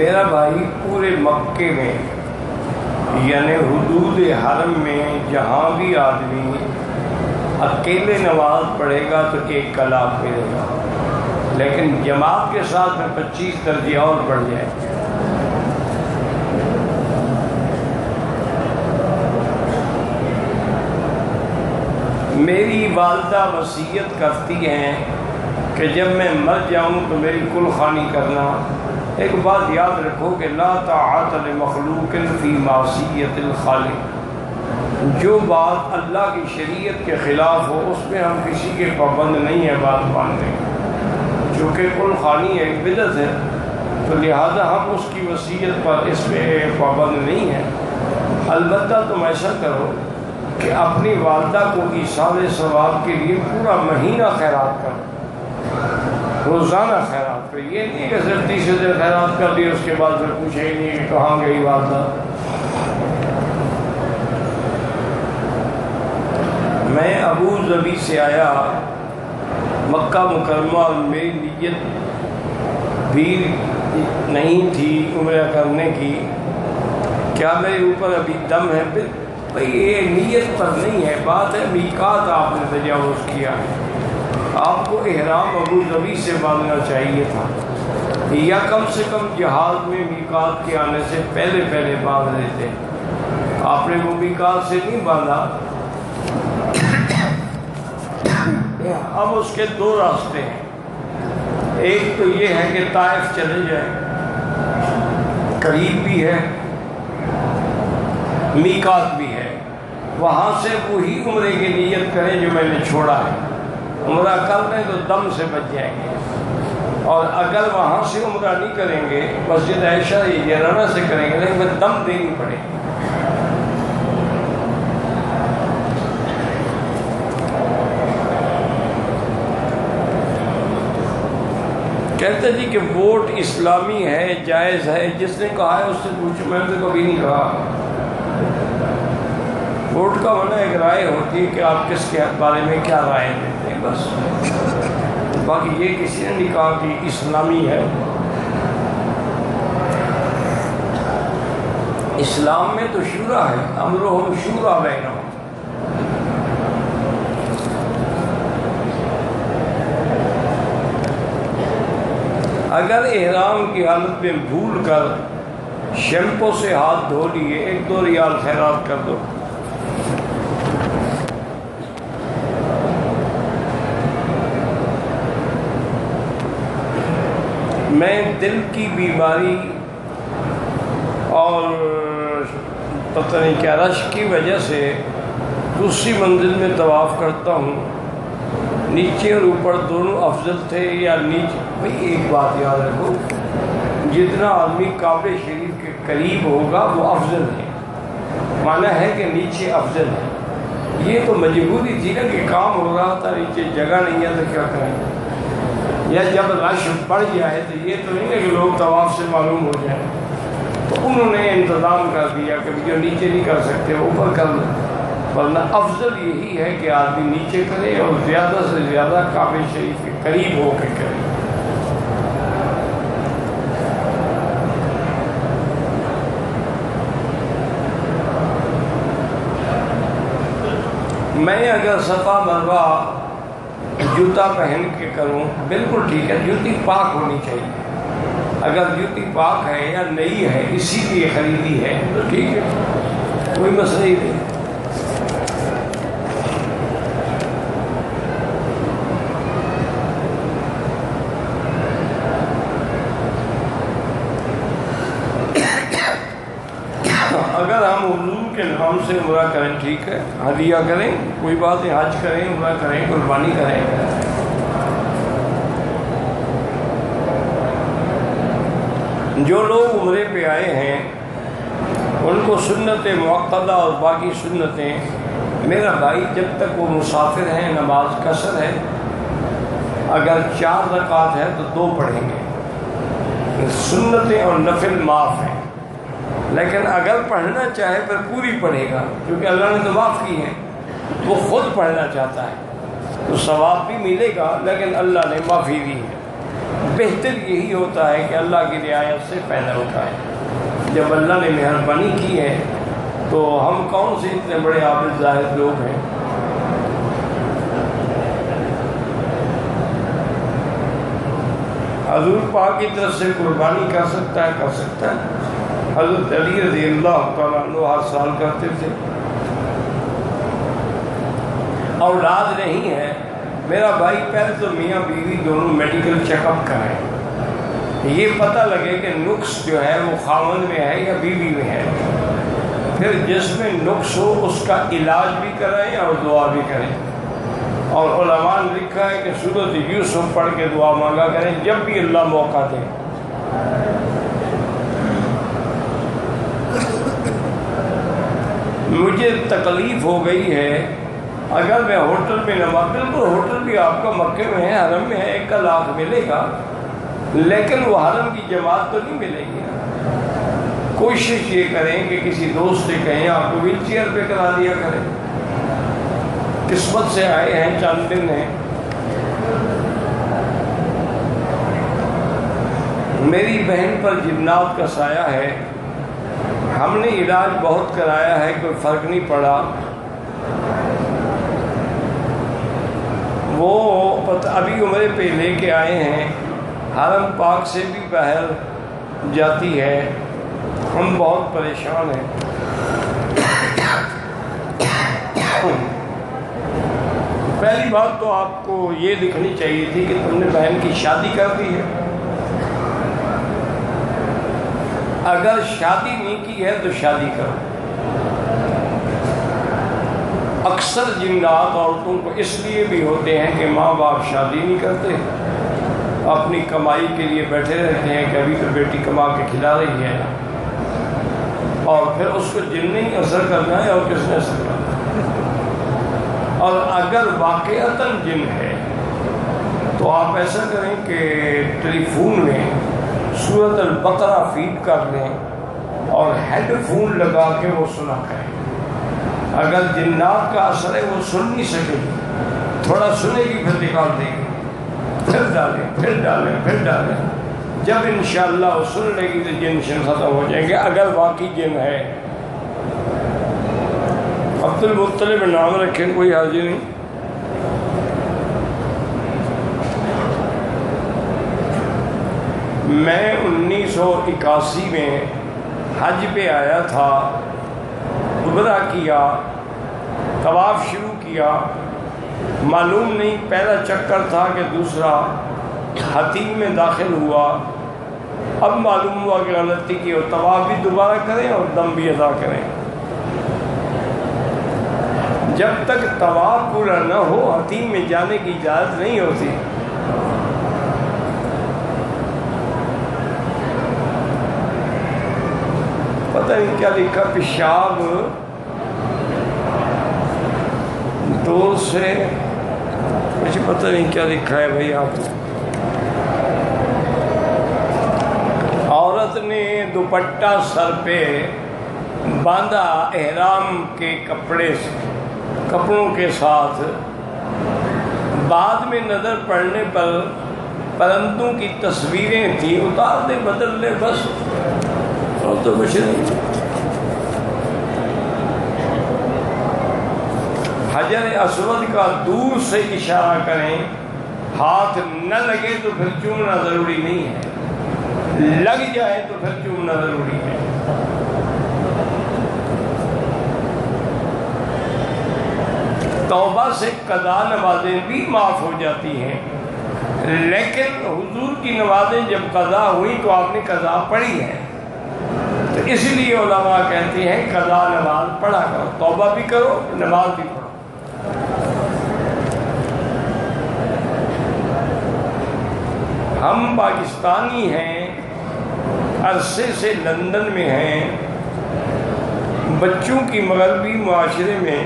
میرا بھائی پورے مکے میں یعنی حدود حرم میں جہاں بھی آدمی اکیلے نماز پڑھے گا تو 1 کلام ملے گا، لیکن جماعت کے ساتھ میں 25 درجے اور بڑھ جائے۔ میری والدہ وصیت کرتی ہیں کہ جب میں مر جاؤں تو میری کل خوانی کرنا۔ ایک بات یاد رکھو کہ لا طاعت لمخلوق فی معصیت الخالق، جو بات اللہ کی شریعت کے خلاف ہو اس میں ہم کسی کے پابند نہیں ہیں بات ماننے، چونکہ کل خوانی ایک بدعت ہے، تو لہذا ہم اس کی وصیت پر اس میں پابند نہیں ہیں۔ البتہ تم ایسا کرو کہ اپنی والدہ کو ایصال ثواب کے لیے پورا مہینہ خیرات کرو، روزانہ خیرات کرو۔ یہ نہیں کہ صرف 30 دن خیرات کر دی اس کے بعد پھر پوچھے ہی نہیں کہ کہاں گئی والدہ۔ میں ابو ظبی سے آیا مکہ مکرمہ اور میری نیت بھی نہیں تھی عمرہ کرنے کی، کیا میرے اوپر ابھی دم ہے؟ بھئی یہ نیت پر نہیں ہے، بات ہے میقات آپ نے تجاوز کیا ہے۔ آپ کو احرام ابو ظبی سے باندھنا چاہیے تھا، یا کم سے کم جہاز میں میقات کے آنے سے پہلے باندھ لیتے۔ آپ نے وہ میقات سے نہیں باندھا۔ اب اس کے 2 راستے ہیں، ایک تو یہ ہے کہ طائف چلے جائیں، قریب بھی ہے میقات بھی ہے، وہاں سے وہی عمرے کی نیت کریں جو میں نے چھوڑا ہے، عمرہ کر لیں تو دم سے بچ جائیں گے۔ اور اگر وہاں سے عمرہ نہیں کریں گے مسجد عائشہ یا جرانہ سے کریں گے، لیکن پھر دم دینی پڑے گی۔ کہتے جی کہ ووٹ اسلامی ہے، جائز ہے، جس نے کہا ہے اس سے پوچھو، میں نے تو کبھی نہیں کہا۔ ووٹ کا ہونا ایک رائے ہوتی ہے کہ آپ کس کے بارے میں کیا رائے دیتے ہیں، بس۔ باقی یہ کسی نے نہیں کہا کہ اسلامی ہے۔ اسلام میں تو شورا ہے، امرہم شورا بینہم۔ اگر احرام کی حالت میں بھول کر شیمپو سے ہاتھ دھو لیے، 1-2 ریال خیرات کر دو۔ میں دل کی بیماری اور پتہ نہیں کیا رش کی وجہ سے دوسری منزل میں طواف کرتا ہوں، نیچے اور اوپر دونوں افضل تھے یا نیچے؟ بھئی ایک بات یاد رکھو، جتنا آدمی کعبہ شریف کے قریب ہوگا وہ افضل ہے، معنی ہے کہ نیچے افضل ہے۔ یہ تو مجبوری تھی نا کہ کام ہو رہا تھا، نیچے جگہ نہیں ہے تو کیا کریں، یا جب رش بڑھ جائے تو یہ تو نہیں ہے کہ لوگ طواف سے معلوم ہو جائیں، تو انہوں نے انتظام کر دیا کہ جو نیچے نہیں کر سکتے اوپر کر لیں، ورنہ افضل یہی ہے کہ آدمی نیچے کرے اور زیادہ سے زیادہ کعبہ شریف کے قریب ہو کے کرے۔ میں اگر صفا مروہ جوتا پہن کے کروں بالکل ٹھیک ہے، جوتی پاک ہونی چاہیے۔ اگر جوتی پاک ہے یا نئی ہے اسی لیے خریدی ہے تو ٹھیک ہے، کوئی مسئلہ ہی نہیں۔ اگر ہم حضور کے نام سے عمرہ کریں ٹھیک ہے، ہدیہ کریں کوئی بات نہیں، حج کریں، عمرہ کریں، قربانی کریں۔ جو لوگ عمرے پہ آئے ہیں ان کو سنت مؤکدہ اور باقی سنتیں، میرا بھائی جب تک وہ مسافر ہیں نماز قصر ہے، اگر 4 رکعت ہے تو 2 پڑھیں گے، سنتیں اور نفل معاف ہیں، لیکن اگر پڑھنا چاہے پھر پوری پڑھے گا، کیونکہ اللہ نے تو معاف کی ہے، وہ خود پڑھنا چاہتا ہے تو ثواب بھی ملے گا، لیکن اللہ نے معافی دی ہے۔ بہتر یہی ہوتا ہے کہ اللہ کی رعایت سے فائدہ اٹھائیں۔ جب اللہ نے مہربانی کی ہے تو ہم کون سے اتنے بڑے عابد زاہد لوگ ہیں؟ حضور پاک کی طرف سے قربانی کر سکتا ہے۔ حضرت علی رضی اللہ تعالیٰ عنہ ہر سال کرتے تھے۔ اولاد نہیں ہے، میرا بھائی پہلے تو میاں بیوی دونوں میڈیکل چیک اپ کرائیں، یہ پتہ لگے کہ نقص جو ہے وہ خاوند میں ہے یا بیوی میں ہے، پھر جس میں نقص ہو اس کا علاج بھی کرائیں اور دعا بھی کریں۔ اور علماء نے لکھا ہے کہ سورۃ یوسف پڑھ کے دعا مانگا کریں جب بھی اللہ موقع دے۔ مجھے تکلیف ہو گئی ہے، اگر میں ہوٹل میں نماز، بالکل ہوٹل بھی آپ کا مکے میں ہے، حرم میں ہے، 1 لاکھ ملے گا، لیکن وہ حرم کی جماعت تو نہیں ملے گی نا۔ کوشش یہ کریں کہ کسی دوست سے کہیں آپ کو ویل چیئر پہ کرا دیا کریں، قسمت سے آئے ہیں، چند دن ہیں۔ میری بہن پر جنات کا سایہ ہے، ہم نے علاج بہت کرایا ہے، کوئی فرق نہیں پڑا۔ وہ ابھی عمرے پہ لے کے آئے ہیں، حرم پاک سے بھی باہر جاتی ہے، ہم بہت پریشان ہیں۔ پہلی بات تو آپ کو یہ لکھنی چاہیے تھی کہ تم نے بہن کی شادی کر دی ہے۔ اگر شادی نہیں کی ہے تو شادی کرو۔ اکثر جنات عورتوں کو اس لیے بھی ہوتے ہیں کہ ماں باپ شادی نہیں کرتے، اپنی کمائی کے لیے بیٹھے رہتے ہیں کہ ابھی تو بیٹی کما کے کھلا رہی ہے، اور پھر اس کو جن نہیں اثر کرنا ہے اور کس نے اثر کرنا ہے۔ اور اگر واقعتاً جن ہے تو آپ ایسا کریں کہ ٹیلی فون میں سورۃ البقرہ فیڈ کر لیں اور ہیڈ فون لگا کے وہ سنا کریں۔ اگر جنات کا اثر ہے وہ سن نہیں سکے گی، تھوڑا سنے گی پھر نکال دے گی، پھر ڈالیں، جب انشاءاللہ وہ سن لے گی تو جن شن ختم ہو جائیں گے۔ اگر واقعی جن ہے، عبد المطلب نام رکھیں، کوئی حاضر نہیں۔ میں 1981 میں حج پہ آیا تھا، عمرہ کیا، طواف شروع کیا، معلوم نہیں پہلا چکر تھا کہ دوسرا، حتیم میں داخل ہوا، اب معلوم ہوا کہ غلطی کی، اور طواف بھی دوبارہ کریں اور دم بھی ادا کریں۔ جب تک طواف پورا نہ ہو حتیم میں جانے کی اجازت نہیں ہوتی۔ پتہ نہیں کیا لکھا، پیشاب دور سے، مجھے پتہ نہیں کیا لکھا ہے بھائی آپ۔ عورت نے دوپٹہ سر پہ باندھا احرام کے کپڑوں کے ساتھ، بعد میں نظر پڑنے پر پرندوں کی تصویریں تھیں، اتار دے بدل لے بس، اور تو کچھ نہیں۔ حجر اسود کا دور سے اشارہ کریں، ہاتھ نہ لگے تو پھر چومنا ضروری نہیں ہے، لگ جائے تو پھر چومنا ضروری ہے۔ توبہ سے قضا نمازیں بھی معاف ہو جاتی ہیں، لیکن حضور کی نمازیں جب قضا ہوئی تو آپ نے قضا پڑھی ہے، تو اس لیے علماء کہتے ہیں قضا نماز پڑھا کرو، توبہ بھی کرو، نماز بھی پڑھو۔ ہم پاکستانی ہیں، عرصے سے لندن میں ہیں، بچوں کی مغربی معاشرے میں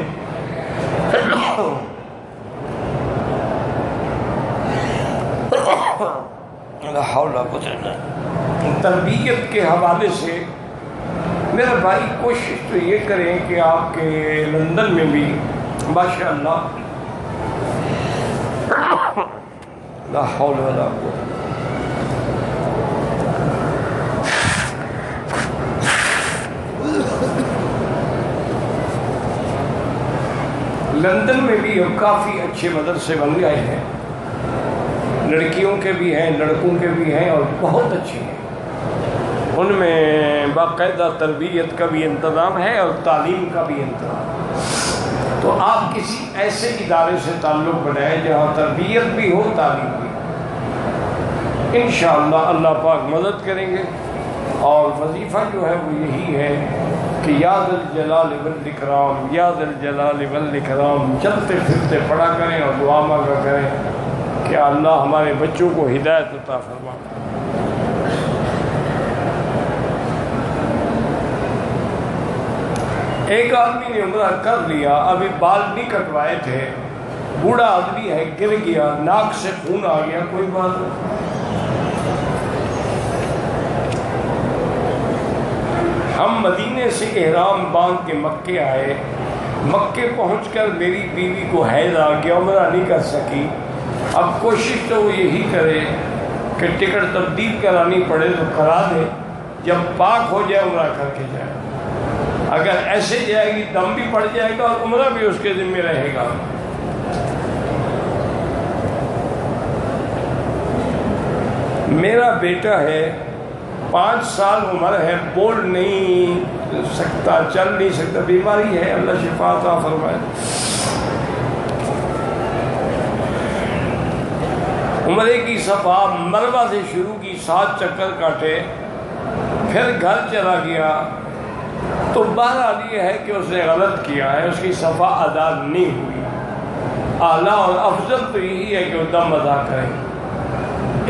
تربیت کے حوالے سے میرا بھائی کوشش تو یہ کریں کہ آپ کے لندن میں بھی ماشاءاللہ لا حول ولا قوت لندن میں بھی اب کافی اچھے مدرسے بن گئے ہیں، لڑکیوں کے بھی ہیں لڑکوں کے بھی ہیں، اور بہت اچھے ہیں۔ ان میں باقاعدہ تربیت کا بھی انتظام ہے اور تعلیم کا بھی انتظام۔ تو آپ کسی ایسے ادارے سے تعلق بنائیں جہاں تربیت بھی ہو تعلیم بھی ہو، انشاءاللہ اللہ پاک مدد کریں گے۔ اور وظیفہ جو ہے وہ یہی ہے کہ یا ذا الجلال والاکرام، یا ذا الجلال والاکرام چلتے پھرتے پڑھا کریں اور دعا مانگا کریں کہ اللہ ہمارے بچوں کو ہدایت عطا فرما۔ ایک آدمی نے عمرہ کر لیا، ابھی بال نہیں کٹوائے تھے، بوڑھا آدمی ہے، گر گیا، ناک سے خون آ گیا، کوئی بات نہیں۔ ہم مدینے سے احرام باندھ کے مکے آئے، مکے پہنچ کر میری بیوی کو حیض آ گیا، عمرہ نہیں کر سکی۔ اب کوشش تو وہ یہی کرے کہ ٹکٹ تبدیل کرانی پڑے تو کرا دے، جب پاک ہو جائے عمرہ کر کے جائے۔ اگر ایسے جائے گی دم بھی پڑ جائے گا اور عمرہ بھی اس کے ذمہ رہے گا۔ میرا بیٹا ہے، 5 سال عمر ہے، بول نہیں سکتا، چل نہیں سکتا، بیماری ہے، اللہ شفا عطا فرمائے۔ عمرے کی صفا مروہ سے شروع کی، 7 چکر کاٹے، پھر گھر چلا گیا، تو بہرحال یہ ہے کہ اس نے غلط کیا ہے، اس کی صفا ادا نہیں ہوئی۔ اعلیٰ اور افضل تو یہی ہے کہ وہ دم ادا کریں۔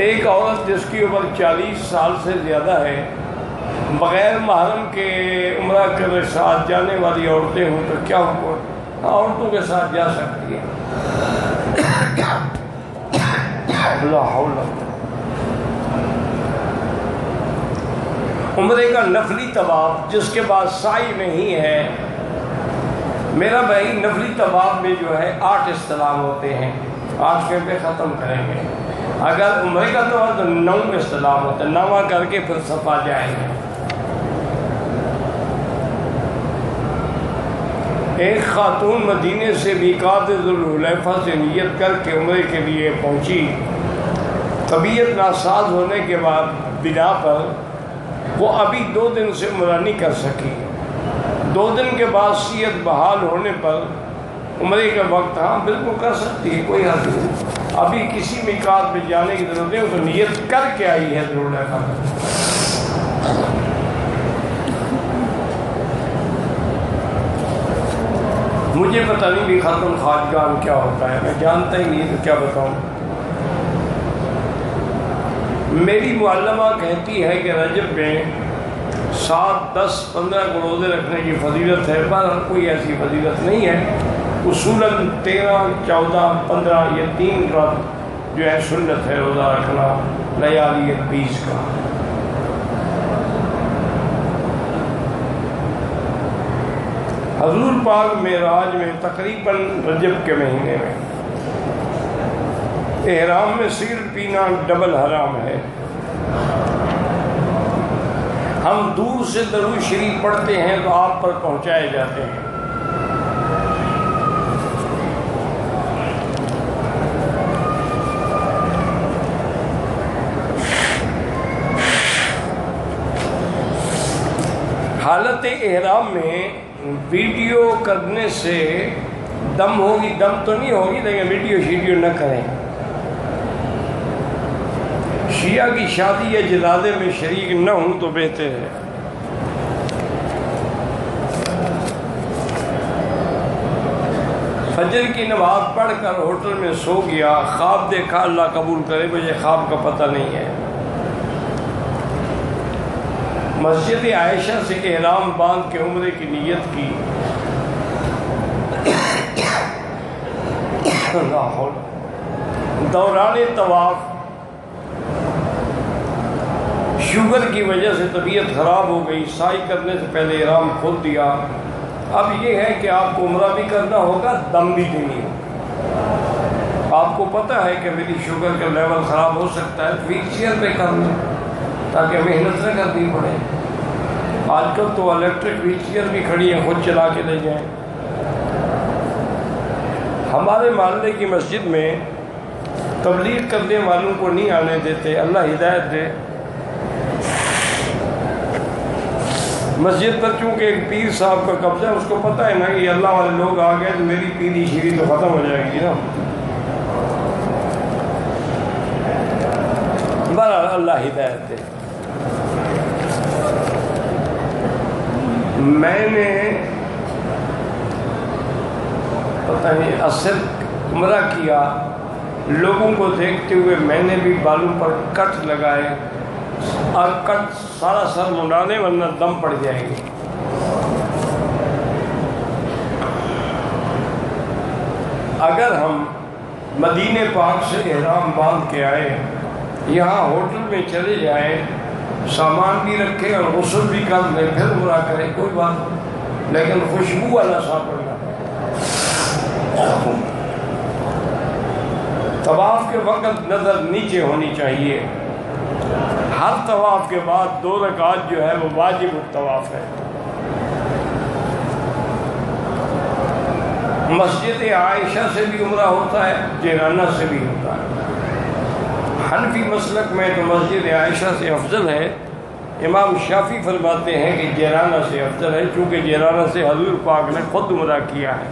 ایک عورت جس کی عمر 40 سال سے زیادہ ہے، بغیر محرم کے عمرہ کے ساتھ جانے والی عورتیں ہوں تو کیا حکم؟ عورتوں کے ساتھ جا سکتی ہے۔ لا حول۔ عمرے کا نفلی طواف جس کے بعد سعی نہیں ہے، میرا بھائی نفلی طواف میں جو ہے 8 استلام ہوتے ہیں، 8 پہ ختم کریں گے۔ اگر عمرے کا طواف تو 9 استلام ہوتے ہیں، 9 کر کے پھر صفا جائیں گے۔ ایک خاتون مدینے سے میقات ذوالحلیفہ سے نیت کر کے عمرے کے لیے پہنچی، طبیعت ناساز ہونے کے بعد بنا پر وہ ابھی 2 دن سے عمرہ نہیں کر سکی۔ 2 دن کے بعد صحت بحال ہونے پر عمرے کا وقت ہاں بالکل کر سکتی ہے، کوئی حرج نہیں، ابھی کسی میقات میں جانے کی ضرورت نہیں، تو نیت کر کے آئی ہے ضرور ہے۔ مجھے پتہ نہیں بھی ختم خواجگان کیا ہوتا ہے، میں جانتا ہی نہیں تو کیا بتاؤں۔ میری معلمہ کہتی ہے کہ رجب میں 7، 10، 15 کو روزے رکھنے کی فضیلت ہے، پر کوئی ایسی فضیلت نہیں ہے۔ اصولاً 13، 14، 15 یہ 3 رات جو ہے سنت ہے روزہ رکھنا، لیالی 20 کا۔ حضور پاک معراج میں تقریباً رجب کے مہینے میں احرام میں سگریٹ پینا ڈبل حرام ہے۔ ہم دور سے درود شریف پڑھتے ہیں تو آپ پر پہنچائے جاتے ہیں۔ حالت احرام میں ویڈیو کرنے سے دم ہوگی، دم تو نہیں ہوگی لیکن ویڈیو نہ کریں۔ شیعہ کی شادی یا جنازے میں شریک نہ ہوں تو بہتر ہے۔ فجر کی نماز پڑھ کر ہوٹل میں سو گیا، خواب دیکھا، اللہ قبول کرے، مجھے خواب کا پتہ نہیں ہے۔ مسجد عائشہ سے احرام باندھ کے عمرے کی نیت کی، دوران طواف شوگر کی وجہ سے طبیعت خراب ہو گئی، سائی کرنے سے پہلے احرام کھول دیا۔ اب یہ ہے کہ آپ کو عمرہ بھی کرنا ہوگا، دم بھی دینی ہوگا۔ آپ کو پتہ ہے کہ میری شوگر کا لیول خراب ہو سکتا ہے، ویل چیئر پہ کر لیں تاکہ محنت نہ کرنی پڑے۔ آج کل تو الیکٹرک ویل چیئر بھی کھڑی ہے، خود چلا کے لے جائیں۔ ہمارے محلے کی مسجد میں تبلیغ کرنے والوں کو نہیں آنے دیتے، اللہ ہدایت دے۔ مسجد پر چونکہ ایک پیر صاحب کا قبضہ ہے، اس کو پتہ ہے نا کہ اللہ والے لوگ آ گئے تو میری پیری شیری تو ختم ہو جائے گی نا۔ بہرحال اللہ ہدایت دے۔ میں نے پتہ نہیں عصر عمرہ کیا، لوگوں کو دیکھتے ہوئے میں نے بھی بالوں پر کٹ لگائے، اور کٹ سارا سر منڈانے ورنہ دم پڑ جائیں گے۔ اگر ہم مدینہ پاک سے احرام باندھ کے آئے، یہاں ہوٹل میں چلے جائیں، سامان بھی رکھیں اور غسل بھی کر لیں، پھر عمرہ کریں، کوئی بات نہیں، لیکن خوشبو والا صاف کرنا۔ طواف کے وقت نظر نیچے ہونی چاہیے۔ ہر طواف کے بعد 2 رکعت جو ہے وہ واجب الطواف ہے۔ مسجد عائشہ سے بھی عمرہ ہوتا ہے، جیرانہ سے بھی ہوتا ہے۔ حنفی مسلک میں تو مسجد عائشہ سے افضل ہے، امام شافعی فرماتے ہیں کہ جیرانہ سے افضل ہے، چونکہ جیرانہ سے حضور پاک نے خود عمرہ کیا ہے۔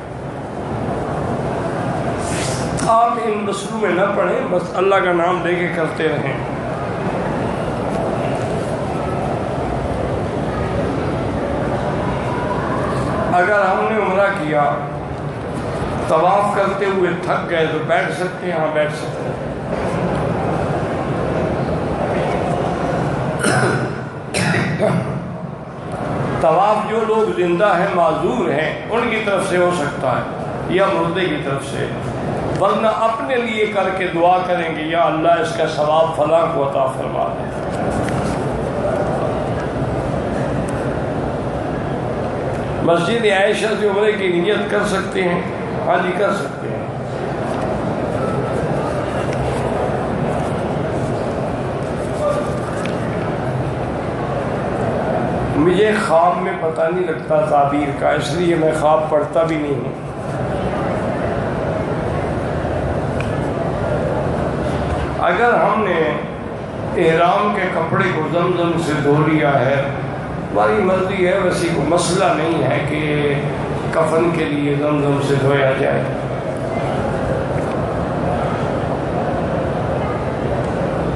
آپ ان مسئلوں میں نہ پڑھیں، بس اللہ کا نام لے کے کرتے رہیں۔ اگر ہم نے عمرہ کیا، طواف کرتے ہوئے تھک گئے تو بیٹھ سکتے ہیں، ہاں بیٹھ سکتے ہیں۔ طواف جو لوگ زندہ ہیں، معذور ہیں، ان کی طرف سے ہو سکتا ہے یا مردے کی طرف سے، ورنہ اپنے لیے کر کے دعا کریں گے یا اللہ اس کا ثواب فلاں کو عطا فرما دے۔ مسجد عائشہ سے عمرے کی نیت کر سکتے ہیں، ہاں جی کر سکتے ہیں۔ مجھے خواب میں پتہ نہیں لگتا تعبیر کا، اس لیے میں خواب پڑھتا بھی نہیں ہوں۔ اگر ہم نے احرام کے کپڑے کو زمزم سے دھو لیا ہے، ہماری مرضی ہے، ویسی کوئی مسئلہ نہیں ہے کہ کفن کے لیے زمزم سے دھویا جائے۔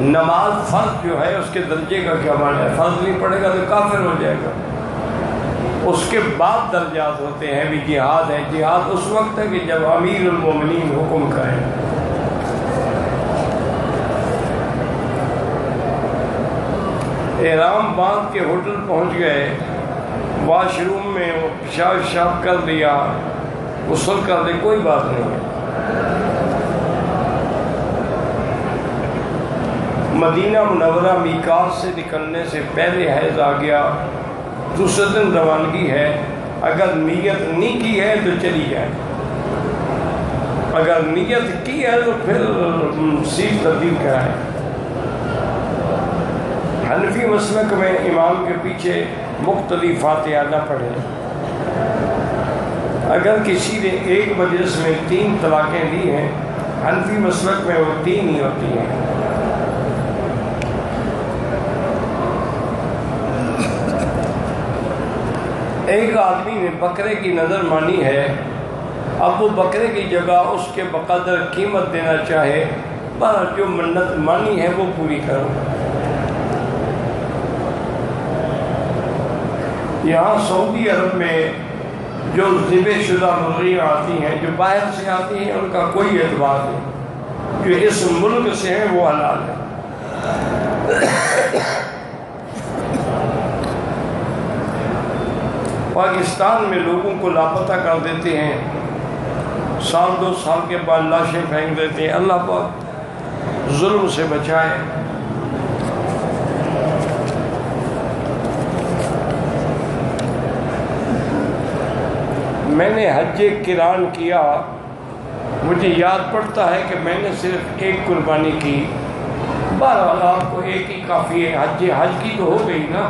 نماز فرض جو ہے اس کے درجے کا کیا معنی ہے؟ فرض نہیں پڑے گا تو کافر ہو جائے گا۔ اس کے بعد درجات ہوتے ہیں، بھی جہاد ہے۔ جہاد اس وقت ہے کہ جب امیر المومنین حکم کریں۔ احرام باندھ کے ہوٹل پہنچ گئے، واش روم میں پیشاب کر لیا، غسل کر لے، کوئی بات نہیں ہے۔ مدینہ منورہ میقات سے نکلنے سے پہلے حیض آ گیا، دوسرے دن روانگی ہے، اگر نیت نہیں کی ہے تو چلی جائے، اگر نیت کی ہے تو پھر سیٹ تبدیل کرائے۔ حنفی مسلک میں امام کے پیچھے مختلف فاتحہ نہ پڑھیں۔ اگر کسی نے ایک مجلس میں 3 طلاقیں دی ہیں، حنفی مسلک میں وہ 3 ہی ہوتی ہیں۔ ایک آدمی نے بکرے کی نظر مانی ہے، اب وہ بکرے کی جگہ اس کے بقدر قیمت دینا چاہے، پر جو منت مانی ہے وہ پوری کرو۔ یہاں سعودی عرب میں جو ذبح شدہ مرغیاں آتی ہیں، جو باہر سے آتی ہیں، ان کا کوئی اعتبار نہیں، جو اس ملک سے ہیں وہ حلال ہے۔ پاکستان میں لوگوں کو لاپتہ کر دیتے ہیں، 1-2 سال کے بعد لاشیں پھینک دیتے ہیں۔ اللہ پاک ظلم سے بچائے۔ میں نے حج قران کیا، مجھے یاد پڑتا ہے کہ میں نے صرف ایک قربانی کی۔ بہرحال آپ کو ایک ہی کافی ہے، حج کی تو ہو گئی نا،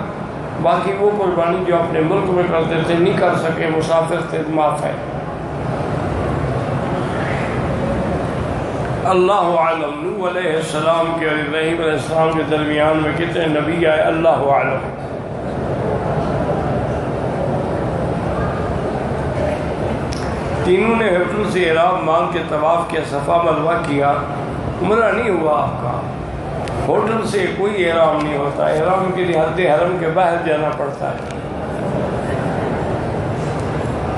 باقی وہ قربانی جو اپنے ملک میں کرتے تھے نہیں کر سکے، مسافر تھے، معاف ہے۔ اللہ عالم، نوح علیہ السلام کے اور ابراہیم علیہ السلام کے درمیان میں کتنے نبی آئے اللہ عالم۔ تینوں نے ہوٹل سے احرام مانگ کے طواف کیا، صفا مروہ کیا، عمرہ نہیں ہوا آپ کا۔ ہوٹل سے کوئی احرام نہیں ہوتا، احرام کے لیے حد حرم کے باہر جانا پڑتا ہے۔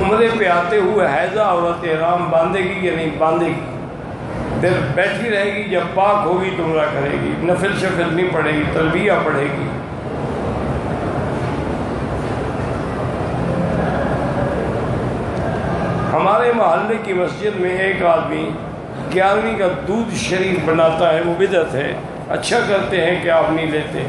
عمرے پہ آتے ہوئے حیضہ عورت احرام باندھے گی یا نہیں باندھے گی؟ پھر بیٹھی رہے گی، جب پاک ہوگی تو عمرہ کرے گی، نفل شفل نہیں پڑھے گی، تلبیہ پڑھے گی۔ ہمارے محلے کی مسجد میں ایک آدمی 11ویں کا دودھ شریف بناتا ہے، وہ بدعت ہے۔ اچھا کرتے ہیں کہ آپ نہیں لیتے۔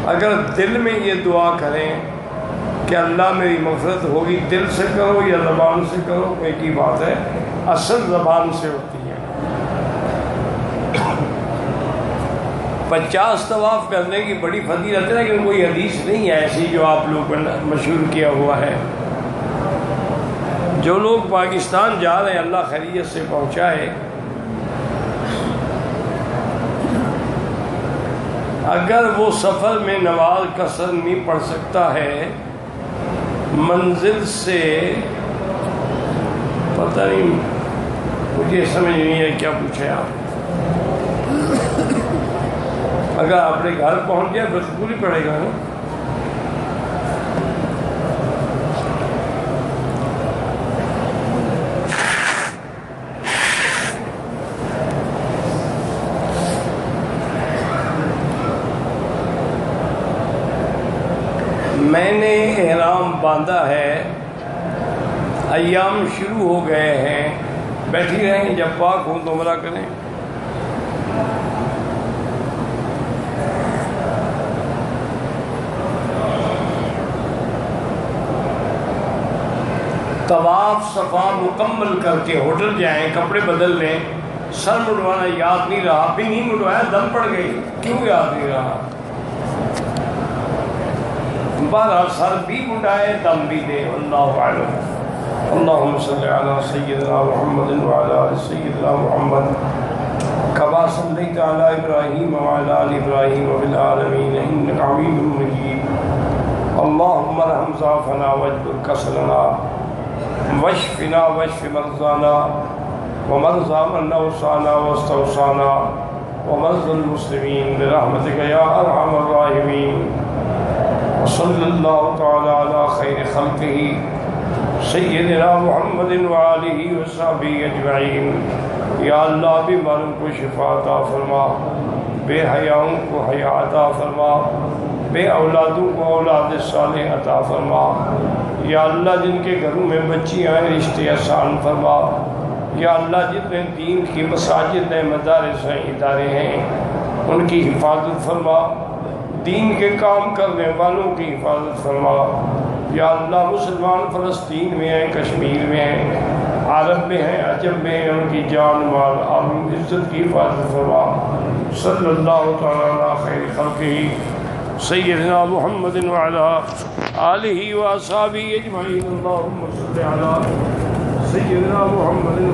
اگر دل میں یہ دعا کریں کہ اللہ میری مغفرت ہوگی، دل سے کرو یا زبان سے کرو ایک ہی بات ہے، اصل زبان سے ہوتی ہے۔ 50 طواف کرنے کی بڑی فضیلت ہے، لیکن کوئی حدیث نہیں ہے ایسی جو آپ لوگوں نے مشہور کیا ہوا ہے۔ جو لوگ پاکستان جا رہے ہیں اللہ خیریت سے پہنچائے۔ اگر وہ سفر میں نماز قصر نہیں پڑھ سکتا ہے، منزل سے پتہ نہیں، مجھے سمجھ نہیں ہے کیا پوچھے آپ۔ اگر اپنے گھر پہنچ گیا بس پوری پڑے گا نا۔ میں نے احرام باندھا ہے، ایام شروع ہو گئے ہیں، بیٹھی رہیں، جب پاک ہوں تو عمرہ کریں۔ طواف صفا مکمل کر کے ہوٹل جائیں، کپڑے بدل لیں، سر مڈوانا یاد نہیں رہا، بھی نہیں مڈوایا، دم پڑ گئی، کیوں یاد نہیں رہا؟ بہرحال سر بھی مڈائے، دم بھی دے، اللہ اعلم۔ اللہم صلی علی سیدنا محمد وعلی آل سیدنا محمد کما صلیت علی ابراہیم وعلی آل ابراہیم فی العالمین انک حمید مجید۔ اللہم ارحم ضعفنا واجبر کسلنا واشفنا واشف مرضانا ومرضى من اوصانا واستوصانا ومرضى المسلمين برحمتك يا ارحم الراحمين۔ وصلی اللہ تعالی علی خیر خلقہ سیدنا محمد وآلہ وصحبہ اجمعین۔ یا اللہ بیماروں کو شفا عطا فرما، بے حیاؤں کو حیا عطا فرما، بے اولادوں کو اولاد صالح عطا فرما۔ یا اللہ جن کے گھروں میں بچیاں ہیں رشتے آسان فرما۔ یا اللہ جتنے دین کی مساجد ہیں، مدارس ہیں، ادارے ہیں، ان کی حفاظت فرما، دین کے کام کرنے والوں کی حفاظت فرما۔ یا اللہ مسلمان فلسطین میں ہیں، کشمیر میں ہیں، عرب میں ہیں، عجم میں ہیں، ان کی جان مال آبرو عزت کی حفاظت فرما۔ صلی اللہ تعالیٰ علی خیر خلقہ سیدنا محمد وعلی آلہ و اصحابہ اجمعین۔ اللہم صلی علی سیدنا محمد